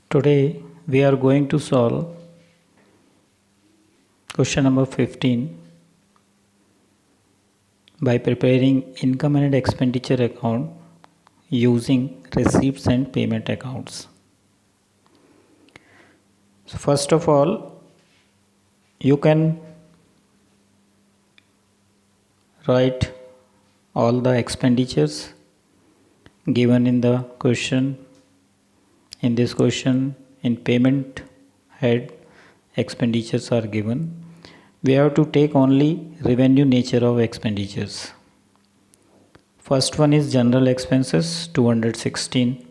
Today we are going to solve question number 15 by preparing income and expenditure account using receipts and payment accounts. So first of all, you can write all the expenditures given in the question. In this question, in payment head, expenditures are given. We have to take only revenue nature of expenditures. First one is general expenses, 216.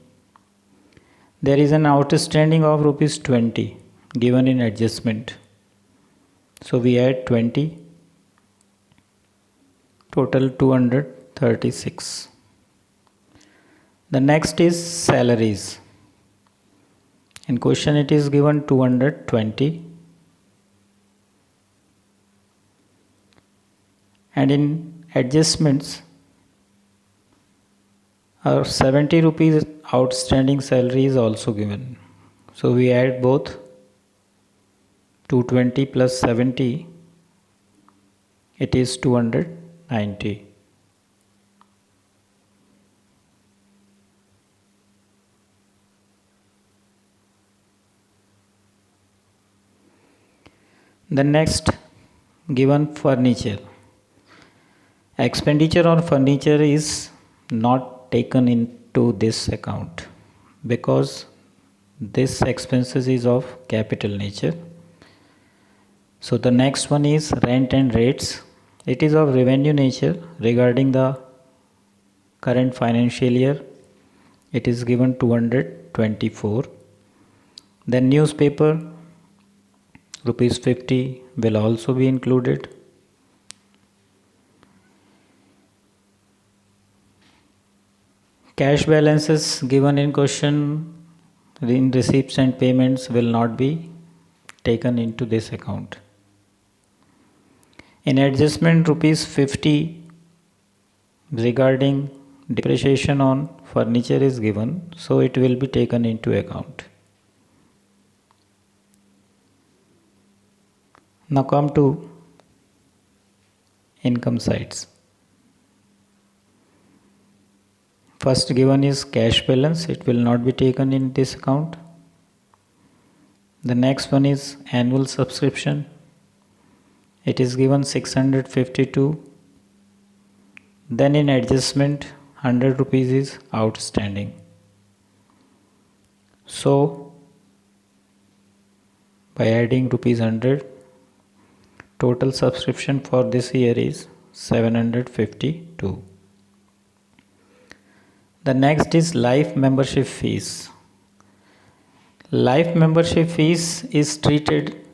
There is an outstanding of rupees 20 given in adjustment. So we add 20, total 236. The next is salaries. In question it is given 220. And in adjustments, our 70 rupees outstanding salary is also given. So we add both, 220 plus 70, it is 290. The next, given furniture. Expenditure on furniture is not taken into this account because this expenses is of capital nature. So the next one is rent and rates. It is of revenue nature regarding the current financial year. It is given 224. Then newspaper, rupees 50 will also be included. Cash balances given in question in receipts and payments will not be taken into this account. In adjustment, rupees 50 regarding depreciation on furniture is given, so it will be taken into account. Now come to income sides. First given is cash balance, it will not be taken in this account. The next one is annual subscription. It is given 652. Then in adjustment, 100 rupees is outstanding. So by adding rupees 100, total subscription for this year is 752. The next is life membership fees. Life membership fees is treated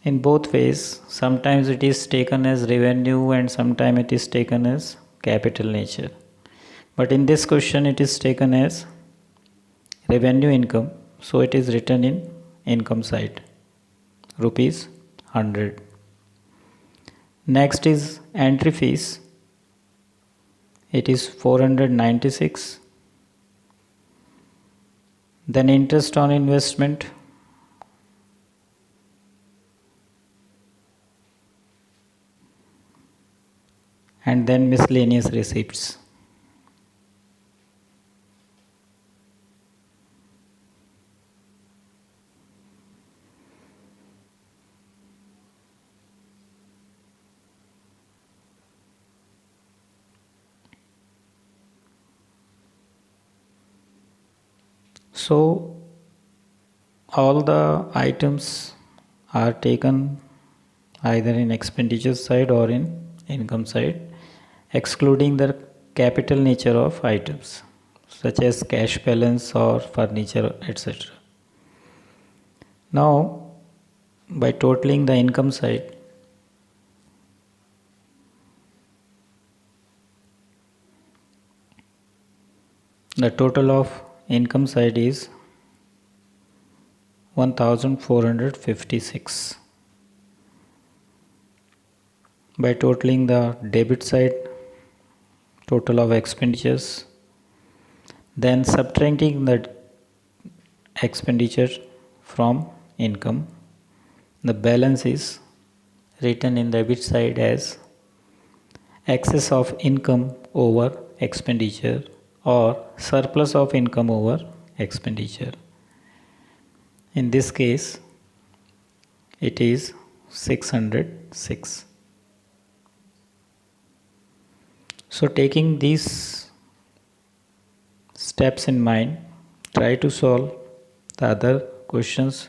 in both ways. Sometimes it is taken as revenue and sometimes it is taken as capital nature. But in this question it is taken as revenue income. So it is written in income side, rupees 100. Next is entry fees. It is 496. Then interest on investment, and then miscellaneous receipts. So all the items are taken either in expenditure side or in income side, excluding the capital nature of items such as cash balance or furniture, etc. Now by totaling the income side, the total of income side is 1456. by totaling the debit side total of expenditures, then subtracting the expenditure from income. The balance is written in the debit side as excess of income over expenditure or surplus of income over expenditure. In this case, it is 606. So, taking these steps in mind, try to solve the other questions